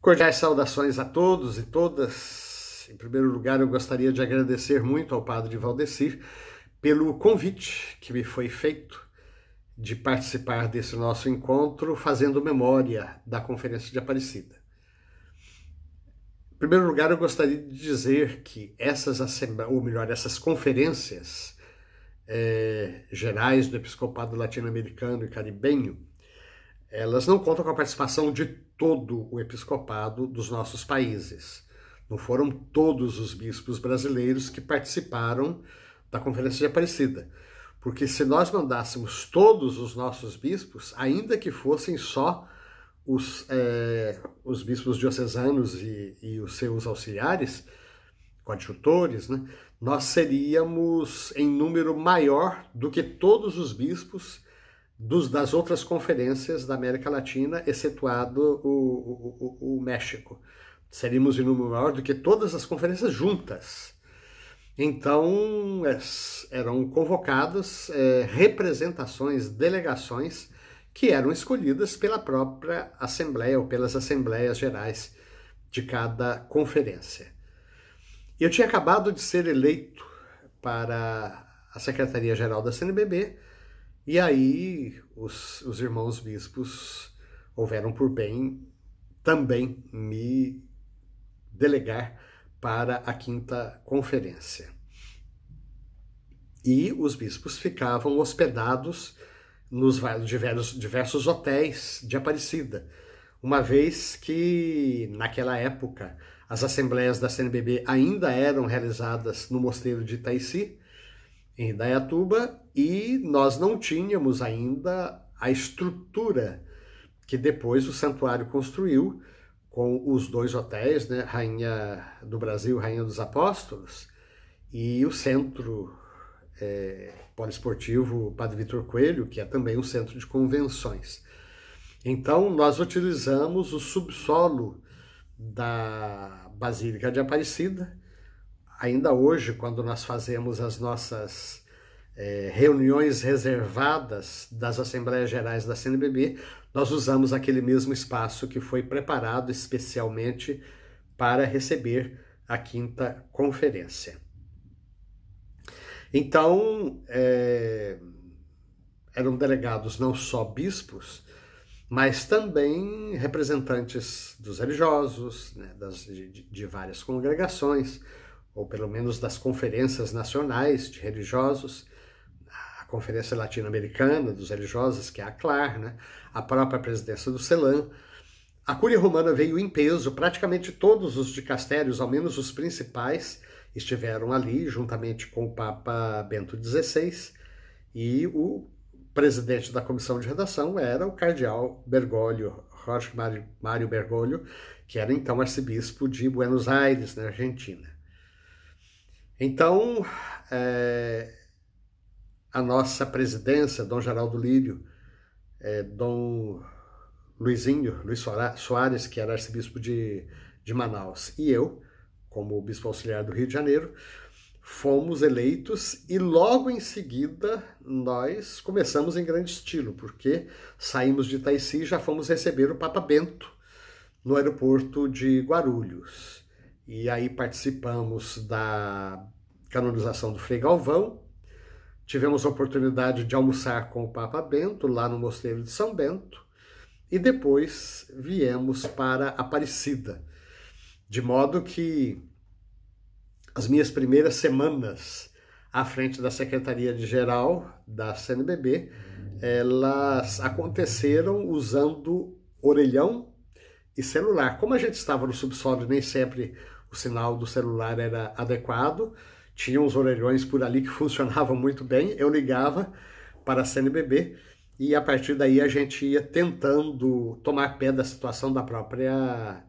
Cordiais saudações a todos e todas. Em primeiro lugar, eu gostaria de agradecer muito ao Padre Valdecir pelo convite que me foi feito de participar desse nosso encontro, fazendo memória da Conferência de Aparecida. Em primeiro lugar, eu gostaria de dizer que essas conferências gerais do Episcopado Latino-Americano e Caribenho, elas não contam com a participação de todo o episcopado dos nossos países. Não foram todos os bispos brasileiros que participaram da Conferência de Aparecida. Porque se nós mandássemos todos os nossos bispos, ainda que fossem só os bispos diocesanos e os seus auxiliares, coadjutores, né, nós seríamos em número maior do que todos os bispos das outras conferências da América Latina, excetuado o México. Seríamos em número maior do que todas as conferências juntas. Então, eram convocadas representações, delegações, que eram escolhidas pela própria Assembleia ou pelas Assembleias Gerais de cada conferência. Eu tinha acabado de ser eleito para a Secretaria-Geral da CNBB, e aí os irmãos bispos houveram por bem também me delegar para a quinta conferência. E os bispos ficavam hospedados nos diversos hotéis de Aparecida, uma vez que, naquela época, as assembleias da CNBB ainda eram realizadas no mosteiro de Itaici, em Indaiatuba, e nós não tínhamos ainda a estrutura que depois o santuário construiu com os dois hotéis, né, Rainha do Brasil, Rainha dos Apóstolos, e o centro poliesportivo Padre Vitor Coelho, que é também um centro de convenções. Então, nós utilizamos o subsolo da Basílica de Aparecida. Ainda hoje, quando nós fazemos as nossas reuniões reservadas das Assembleias Gerais da CNBB, nós usamos aquele mesmo espaço que foi preparado especialmente para receber a quinta conferência. Então, eram delegados não só bispos, mas também representantes dos religiosos, né, de várias congregações, ou pelo menos das conferências nacionais de religiosos, a Conferência Latino-Americana dos Religiosos, que é a CLAR, né, a própria presidência do CELAM. A Cúria Romana veio em peso, praticamente todos os dicastérios, ao menos os principais, estiveram ali, juntamente com o Papa Bento XVI, e o presidente da comissão de redação era o cardeal Bergoglio, Jorge Mário Bergoglio, que era então arcebispo de Buenos Aires, na Argentina. Então, a nossa presidência, Dom Geraldo Lírio, Dom Luiz Soares, que era arcebispo de Manaus, e eu, como bispo auxiliar do Rio de Janeiro, fomos eleitos e logo em seguida nós começamos em grande estilo, porque saímos de Itaici e já fomos receber o Papa Bento no aeroporto de Guarulhos. E aí participamos da canonização do Frei Galvão, tivemos a oportunidade de almoçar com o Papa Bento lá no Mosteiro de São Bento e depois viemos para Aparecida. De modo que as minhas primeiras semanas à frente da Secretaria-Geral da CNBB, elas aconteceram usando orelhão e celular. Como a gente estava no subsolo, nem sempre o sinal do celular era adequado, tinha uns orelhões por ali que funcionavam muito bem, eu ligava para a CNBB e a partir daí a gente ia tentando tomar pé da situação da própria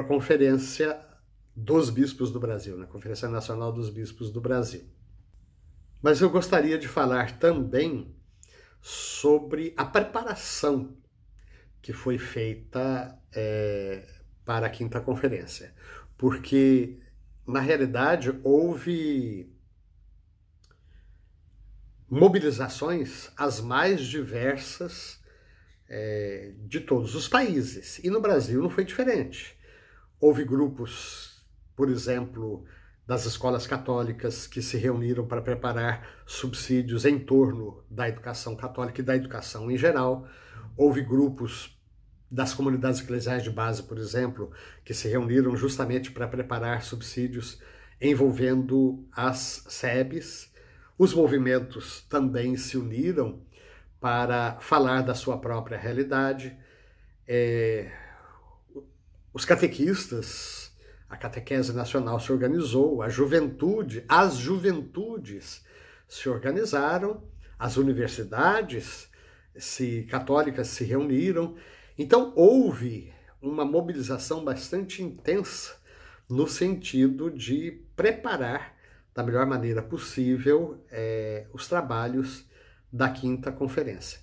Conferência dos Bispos do Brasil, na Conferência Nacional dos Bispos do Brasil. Mas eu gostaria de falar também sobre a preparação que foi feita para a quinta conferência, porque na realidade houve mobilizações as mais diversas de todos os países. E no Brasil não foi diferente. Houve grupos, por exemplo, das escolas católicas que se reuniram para preparar subsídios em torno da educação católica e da educação em geral. Houve grupos das comunidades eclesiais de base, por exemplo, que se reuniram justamente para preparar subsídios envolvendo as SEBs. Os movimentos também se uniram para falar da sua própria realidade. Os catequistas, a catequese nacional se organizou, as juventudes se organizaram, as universidades católicas se reuniram. Então houve uma mobilização bastante intensa no sentido de preparar da melhor maneira possível os trabalhos da Quinta Conferência.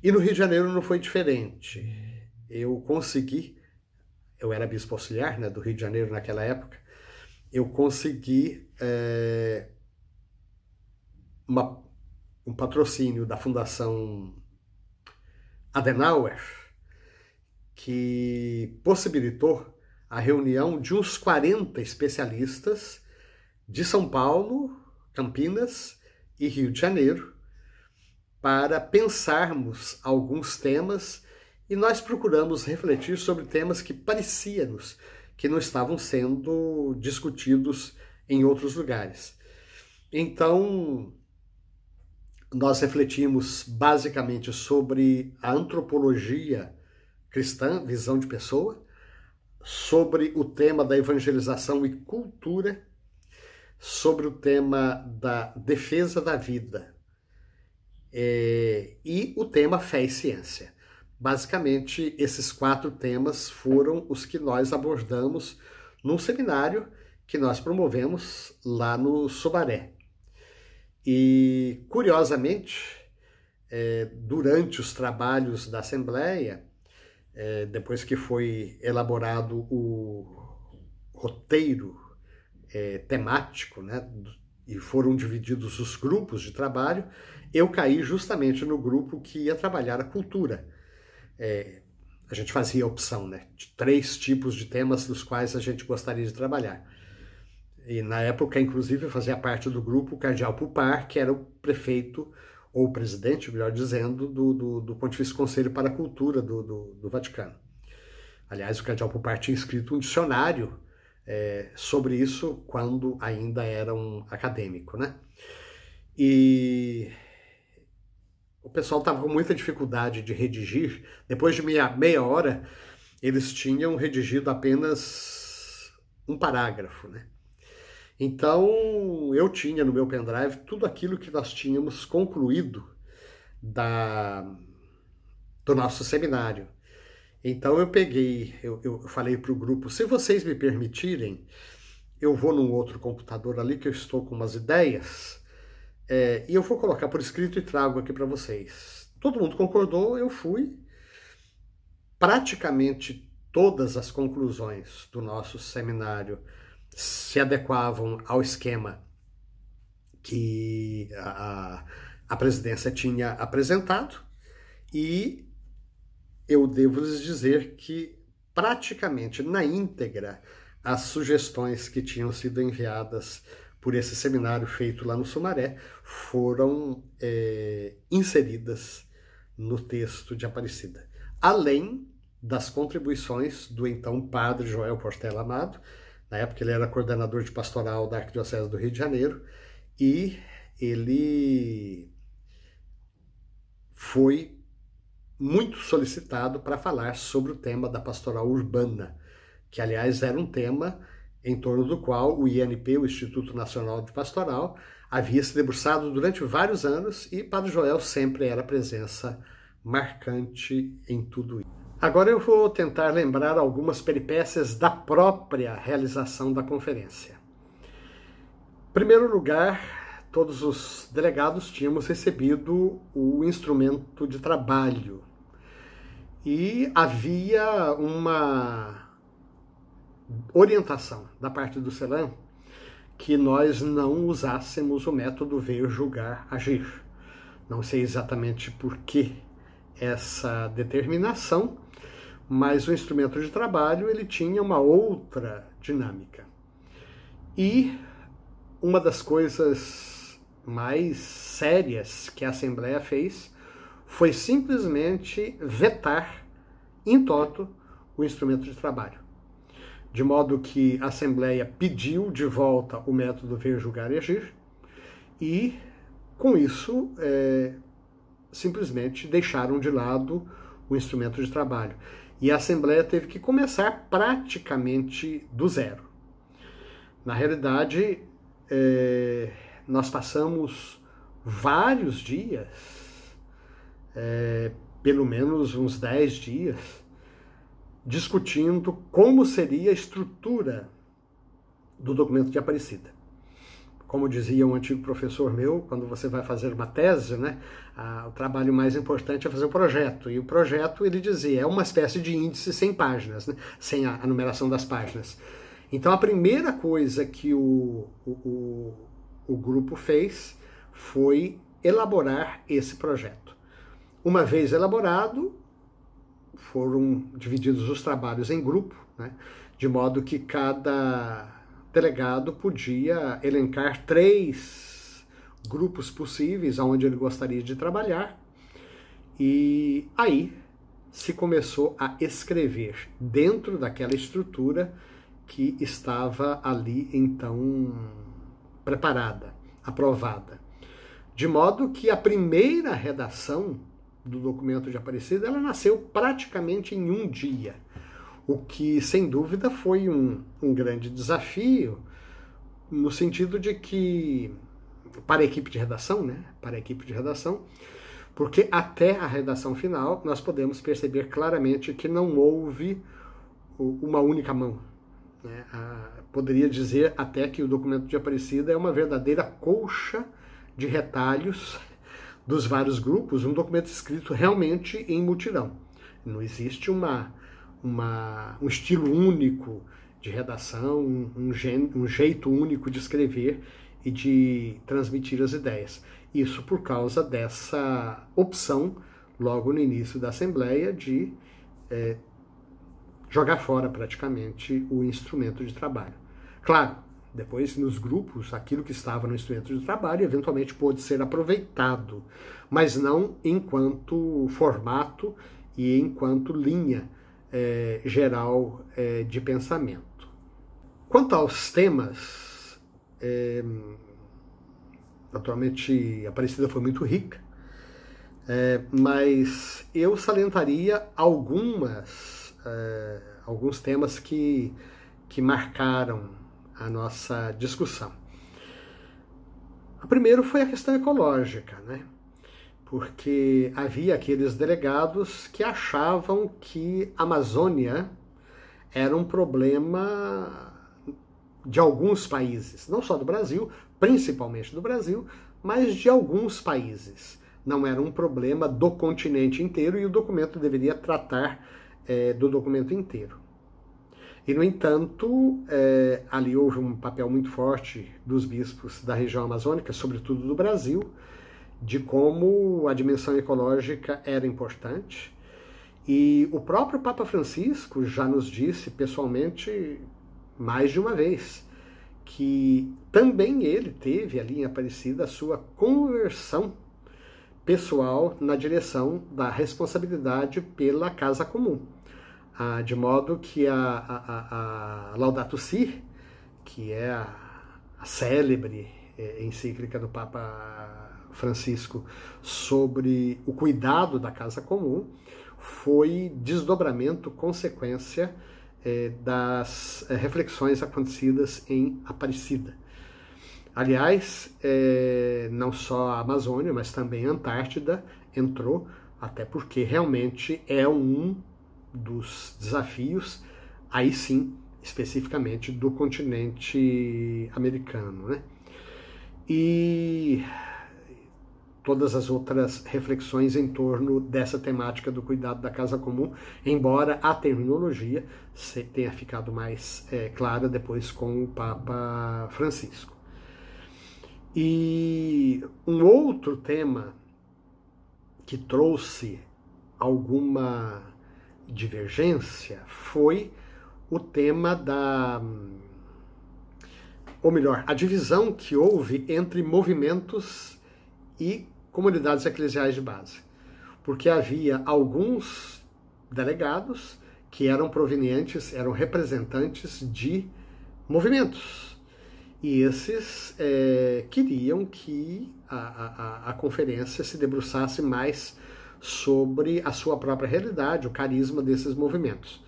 E no Rio de Janeiro não foi diferente. Eu era bispo auxiliar, né, do Rio de Janeiro naquela época, eu consegui um patrocínio da Fundação Adenauer, que possibilitou a reunião de uns 40 especialistas de São Paulo, Campinas e Rio de Janeiro, para pensarmos alguns temas, e nós procuramos refletir sobre temas que parecia-nos que não estavam sendo discutidos em outros lugares. Então, nós refletimos basicamente sobre a antropologia cristã, visão de pessoa, sobre o tema da evangelização e cultura, sobre o tema da defesa da vida e o tema fé e ciência. Basicamente, esses 4 temas foram os que nós abordamos num seminário que nós promovemos lá no Sumaré. E, curiosamente, durante os trabalhos da Assembleia, depois que foi elaborado o roteiro temático, né, e foram divididos os grupos de trabalho, eu caí justamente no grupo que ia trabalhar a cultura. A gente fazia a opção, né, de 3 tipos de temas dos quais a gente gostaria de trabalhar. E na época, inclusive, fazia parte do grupo o cardeal Pupar, que era o prefeito, ou o presidente, melhor dizendo, do Pontifício Conselho para a Cultura do Vaticano. Aliás, o cardeal Pupar tinha escrito um dicionário sobre isso quando ainda era um acadêmico, né? E o pessoal estava com muita dificuldade de redigir. Depois de meia hora, eles tinham redigido apenas um parágrafo, né? Então, eu tinha no meu pendrive tudo aquilo que nós tínhamos concluído do nosso seminário. Então, eu falei para o grupo, se vocês me permitirem, eu vou num outro computador ali que eu estou com umas ideias, e eu vou colocar por escrito e trago aqui para vocês. Todo mundo concordou, eu fui. Praticamente todas as conclusões do nosso seminário se adequavam ao esquema que a presidência tinha apresentado, e eu devo lhes dizer que praticamente na íntegra as sugestões que tinham sido enviadas por esse seminário feito lá no Sumaré foram inseridas no texto de Aparecida, além das contribuições do então padre Joel Portela Amado. Na época ele era coordenador de pastoral da Arquidiocese do Rio de Janeiro, e ele foi muito solicitado para falar sobre o tema da pastoral urbana, que aliás era um tema em torno do qual o INP, o Instituto Nacional de Pastoral, havia se debruçado durante vários anos, e Padre Joel sempre era presença marcante em tudo isso. Agora eu vou tentar lembrar algumas peripécias da própria realização da conferência. Em primeiro lugar, todos os delegados tínhamos recebido o instrumento de trabalho, e havia uma orientação da parte do CELAM que nós não usássemos o método ver, julgar, agir. Não sei exatamente por que essa determinação, mas o instrumento de trabalho ele tinha uma outra dinâmica. E uma das coisas mais sérias que a Assembleia fez foi simplesmente vetar in toto o instrumento de trabalho. De modo que a Assembleia pediu de volta o método ver, julgar e agir e, com isso, simplesmente deixaram de lado o instrumento de trabalho. E a Assembleia teve que começar praticamente do zero. Na realidade, nós passamos vários dias, pelo menos uns 10 dias, discutindo como seria a estrutura do documento de Aparecida. Como dizia um antigo professor meu, quando você vai fazer uma tese, né, o trabalho mais importante é fazer o projeto. E o projeto, ele dizia, é uma espécie de índice sem páginas, né, sem a numeração das páginas. Então, a primeira coisa que o grupo fez foi elaborar esse projeto. Uma vez elaborado, foram divididos os trabalhos em grupo, né, de modo que cada delegado podia elencar 3 grupos possíveis onde ele gostaria de trabalhar, e aí se começou a escrever dentro daquela estrutura que estava ali, então, preparada, aprovada. De modo que a primeira redação do documento de Aparecida, ela nasceu praticamente em um dia. O que, sem dúvida, foi um grande desafio, no sentido de que, para a equipe de redação, né? Para a equipe de redação, porque até a redação final, nós podemos perceber claramente que não houve uma única mão, né? Poderia dizer até que o documento de Aparecida é uma verdadeira colcha de retalhos dos vários grupos, um documento escrito realmente em mutirão. Não existe um estilo único de redação, um jeito único de escrever e de transmitir as ideias. Isso por causa dessa opção, logo no início da Assembleia, de jogar fora praticamente o instrumento de trabalho. Claro, depois nos grupos, aquilo que estava no instrumento de trabalho eventualmente pôde ser aproveitado, mas não enquanto formato e enquanto linha geral de pensamento. Quanto aos temas, naturalmente a Aparecida foi muito rica, mas eu salientaria alguns temas que marcaram a nossa discussão. O primeiro foi a questão ecológica, né? Porque havia aqueles delegados que achavam que a Amazônia era um problema de alguns países, não só do Brasil, principalmente do Brasil, mas de alguns países. Não era um problema do continente inteiro e o documento deveria tratar do documento inteiro. E, no entanto, ali houve um papel muito forte dos bispos da região amazônica, sobretudo do Brasil, de como a dimensão ecológica era importante. E o próprio Papa Francisco já nos disse pessoalmente mais de uma vez que também ele teve ali em Aparecida a sua conversão pessoal na direção da responsabilidade pela casa comum. De modo que a Laudato Si, que é a célebre encíclica do Papa Francisco sobre o cuidado da casa comum, foi desdobramento, consequência das reflexões acontecidas em Aparecida. Aliás, não só a Amazônia, mas também a Antártida entrou, até porque realmente é um dos desafios, aí sim, especificamente do continente americano, né? E todas as outras reflexões em torno dessa temática do cuidado da casa comum, embora a terminologia tenha ficado mais clara depois com o Papa Francisco. E um outro tema que trouxe alguma divergência foi o tema ou melhor, a divisão que houve entre movimentos e comunidades eclesiais de base. Porque havia alguns delegados que eram provenientes, eram representantes de movimentos. E esses queriam que a conferência se debruçasse mais sobre a sua própria realidade, o carisma desses movimentos.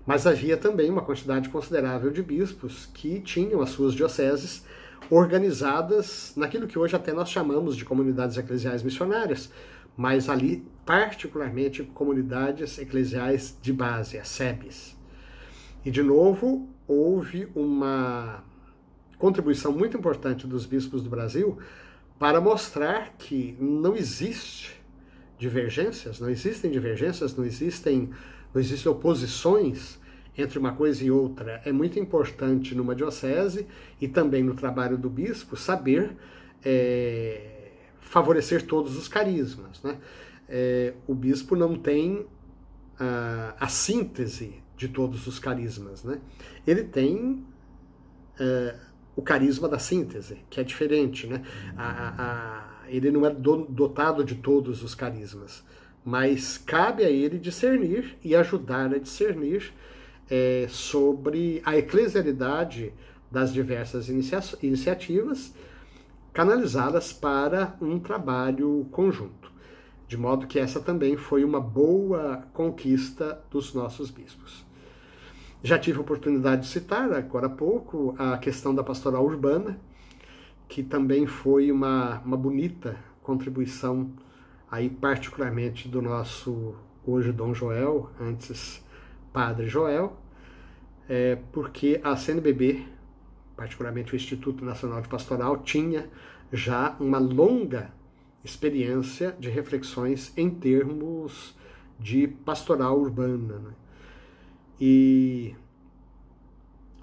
Mas havia também uma quantidade considerável de bispos que tinham as suas dioceses organizadas naquilo que hoje até nós chamamos de comunidades eclesiais missionárias, mas ali particularmente comunidades eclesiais de base, as SEBs. E de novo, houve uma contribuição muito importante dos bispos do Brasil para mostrar que não existem divergências, não existem oposições entre uma coisa e outra. É muito importante numa diocese e também no trabalho do bispo saber favorecer todos os carismas, né? O bispo não tem a síntese de todos os carismas, né? Ele tem o carisma da síntese, que é diferente, né? Ele não é dotado de todos os carismas, mas cabe a ele discernir e ajudar a discernir sobre a eclesialidade das diversas iniciativas canalizadas para um trabalho conjunto. De modo que essa também foi uma boa conquista dos nossos bispos. Já tive a oportunidade de citar agora há pouco a questão da pastoral urbana, que também foi uma bonita contribuição, aí particularmente do nosso hoje Dom Joel, antes Padre Joel, porque a CNBB, particularmente o Instituto Nacional de Pastoral, tinha já uma longa experiência de reflexões em termos de pastoral urbana, né? E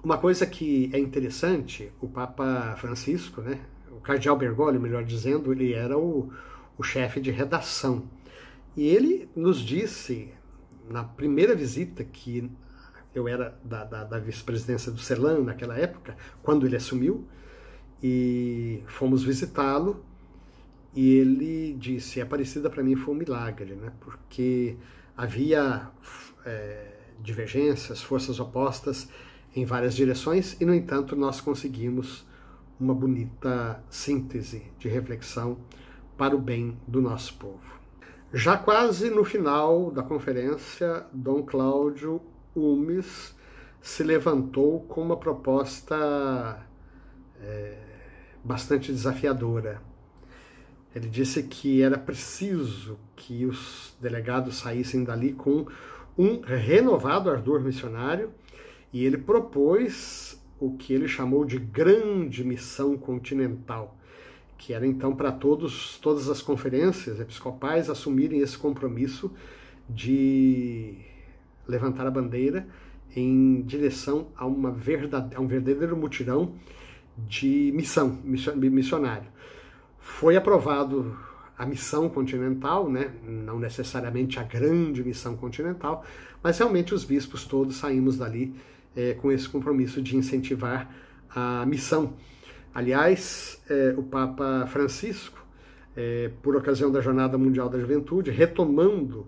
uma coisa que é interessante, o Papa Francisco, né, o Cardeal Bergoglio, melhor dizendo, ele era o chefe de redação. E ele nos disse, na primeira visita que eu era da vice-presidência do CELAM naquela época, quando ele assumiu, e fomos visitá-lo, e ele disse: Aparecida para mim foi um milagre, né? Porque havia divergências, forças opostas em várias direções, e no entanto nós conseguimos uma bonita síntese de reflexão para o bem do nosso povo. Já quase no final da conferência, Dom Cláudio Umes se levantou com uma proposta bastante desafiadora. Ele disse que era preciso que os delegados saíssem dali com um renovado ardor missionário, e ele propôs o que ele chamou de grande missão continental, que era então para todas as conferências episcopais assumirem esse compromisso de levantar a bandeira em direção a um verdadeiro mutirão de missionário. Foi aprovado a missão continental, né? Não necessariamente a grande missão continental, mas realmente os bispos todos saímos dali com esse compromisso de incentivar a missão. Aliás, o Papa Francisco, por ocasião da Jornada Mundial da Juventude, retomando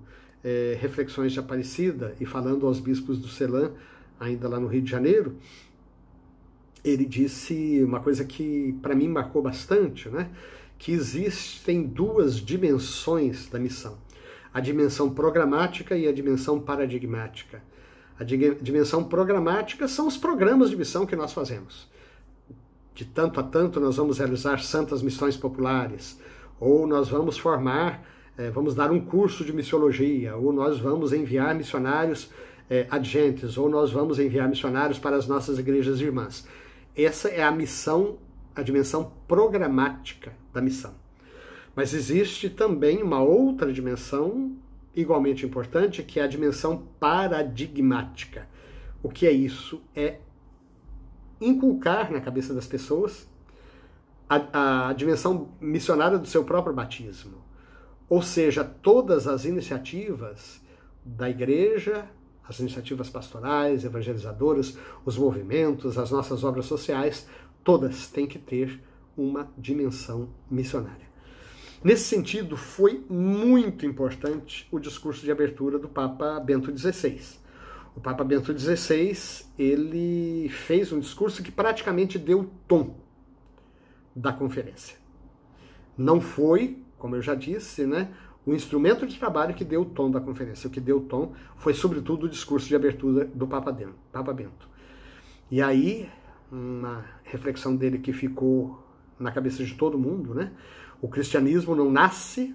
reflexões de Aparecida e falando aos bispos do CELAM, ainda lá no Rio de Janeiro, ele disse uma coisa que para mim marcou bastante, né? Que existem duas dimensões da missão: a dimensão programática e a dimensão paradigmática. A dimensão programática são os programas de missão que nós fazemos. De tanto a tanto nós vamos realizar santas missões populares, ou nós vamos formar, vamos dar um curso de missiologia, ou nós vamos enviar missionários adjentes, ou nós vamos enviar missionários para as nossas igrejas irmãs. Essa é a missão, a dimensão programática da missão. Mas existe também uma outra dimensão igualmente importante, que é a dimensão paradigmática. O que é isso? É inculcar na cabeça das pessoas a dimensão missionária do seu próprio batismo, Ou seja, todas as iniciativas da igreja, as iniciativas pastorais, evangelizadoras, os movimentos, as nossas obras sociais, todas têm que ter uma dimensão missionária. Nesse sentido, foi muito importante o discurso de abertura do Papa Bento XVI. O Papa Bento XVI, ele fez um discurso que praticamente deu o tom da conferência. Não foi, como eu já disse, né, o instrumento de trabalho que deu o tom da conferência. O que deu o tom foi, sobretudo, o discurso de abertura do Papa Bento. E aí, uma reflexão dele que ficou na cabeça de todo mundo, né? O cristianismo não nasce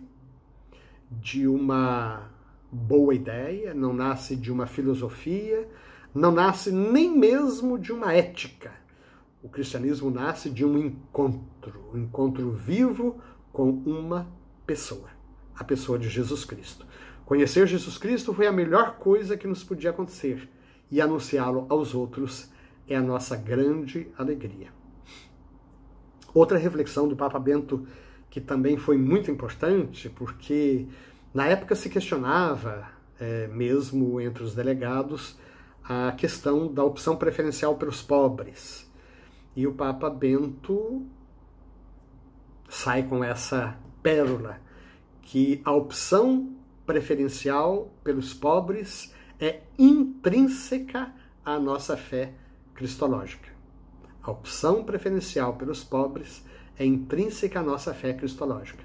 de uma boa ideia, não nasce de uma filosofia, não nasce nem mesmo de uma ética. O cristianismo nasce de um encontro vivo com uma pessoa, a pessoa de Jesus Cristo. Conhecer Jesus Cristo foi a melhor coisa que nos podia acontecer, e anunciá-lo aos outros é a nossa grande alegria. Outra reflexão do Papa Bento, que também foi muito importante, porque na época se questionava, mesmo entre os delegados, a questão da opção preferencial pelos pobres. E o Papa Bento sai com essa pérola, que a opção preferencial pelos pobres é intrínseca à nossa fé cristológica. A opção preferencial pelos pobres é intrínseca à nossa fé cristológica.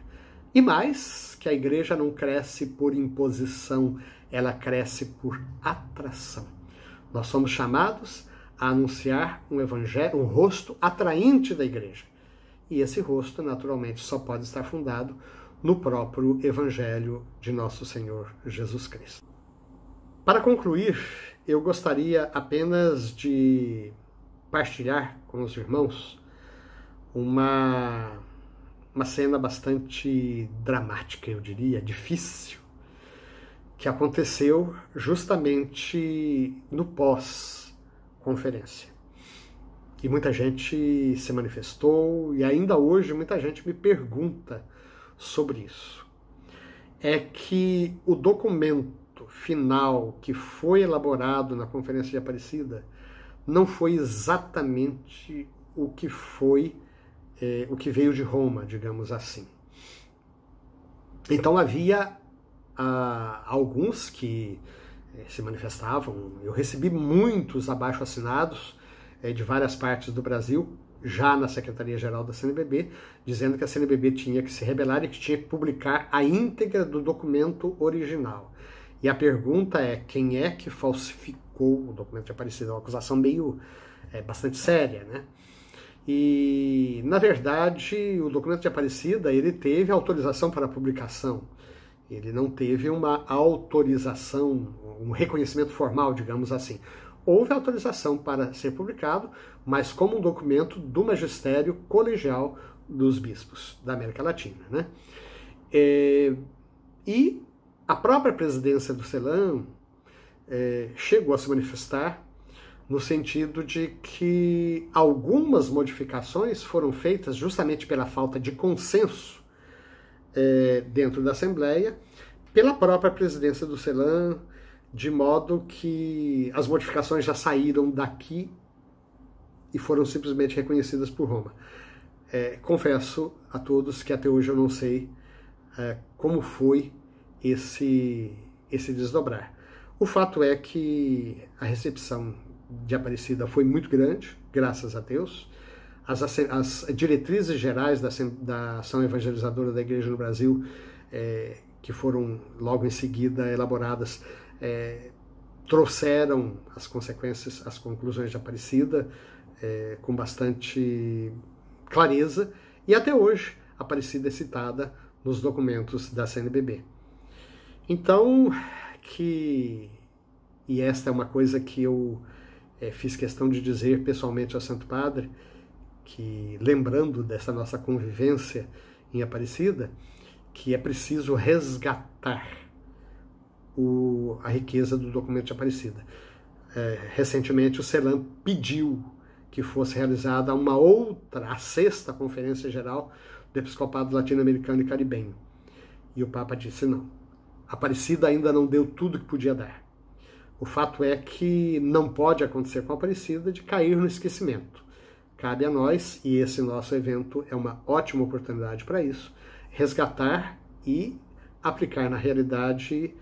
E mais, que a igreja não cresce por imposição, ela cresce por atração. Nós somos chamados a anunciar um evangelho, um rosto atraente da igreja. E esse rosto, naturalmente, só pode estar fundado no próprio evangelho de nosso Senhor Jesus Cristo. Para concluir, eu gostaria apenas de partilhar com os irmãos uma cena bastante dramática, eu diria, difícil, que aconteceu justamente no pós-conferência. E muita gente se manifestou, e ainda hoje muita gente me pergunta sobre isso. É que o documento final que foi elaborado na Conferência de Aparecida não foi exatamente o que veio de Roma, digamos assim. Então havia alguns que se manifestavam. Eu recebi muitos abaixo-assinados de várias partes do Brasil, já na Secretaria-Geral da CNBB, dizendo que a CNBB tinha que se rebelar e que tinha que publicar a íntegra do documento original. E a pergunta é, quem é que falsificou o documento de Aparecida? É uma acusação bastante séria, né? E, na verdade, o documento de Aparecida, ele teve autorização para publicação. Ele não teve uma autorização, um reconhecimento formal, digamos assim. Houve autorização para ser publicado, mas como um documento do magistério colegial dos bispos da América Latina, né? E a própria presidência do CELAM chegou a se manifestar no sentido de que algumas modificações foram feitas justamente pela falta de consenso dentro da Assembleia, pela própria presidência do CELAM, de modo que as modificações já saíram daqui e foram simplesmente reconhecidas por Roma. Confesso a todos que até hoje eu não sei como foi esse desdobrar. O fato é que a recepção de Aparecida foi muito grande, graças a Deus. As diretrizes gerais da ação evangelizadora da Igreja no Brasil, que foram logo em seguida elaboradas, trouxeram as consequências, as conclusões de Aparecida com bastante clareza, e até hoje Aparecida é citada nos documentos da CNBB. Então, e esta é uma coisa que eu fiz questão de dizer pessoalmente ao Santo Padre, que, lembrando dessa nossa convivência em Aparecida, que é preciso resgatar a riqueza do documento de Aparecida. Recentemente o CELAM pediu que fosse realizada a sexta Conferência Geral do Episcopado Latino-Americano e Caribenho. E o Papa disse: não, Aparecida ainda não deu tudo que podia dar. O fato é que não pode acontecer com a Aparecida de cair no esquecimento. Cabe a nós, e esse nosso evento é uma ótima oportunidade para isso, resgatar e aplicar na realidade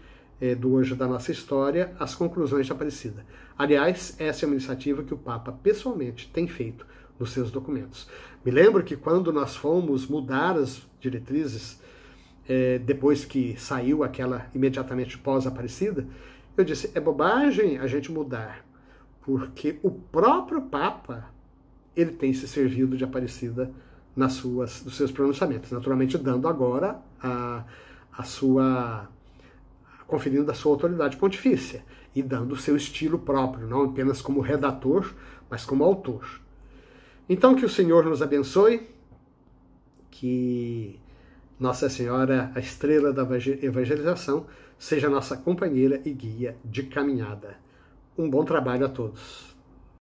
do hoje da nossa história as conclusões de Aparecida. Aliás, essa é uma iniciativa que o Papa pessoalmente tem feito nos seus documentos. Me lembro que quando nós fomos mudar as diretrizes, depois que saiu aquela imediatamente pós-Aparecida, eu disse, é bobagem a gente mudar, porque o próprio Papa ele tem se servido de Aparecida nos seus pronunciamentos, naturalmente dando agora conferindo a sua autoridade pontifícia e dando o seu estilo próprio, não apenas como redator, mas como autor. Então que o Senhor nos abençoe, que Nossa Senhora, a estrela da evangelização, seja nossa companheira e guia de caminhada. Um bom trabalho a todos.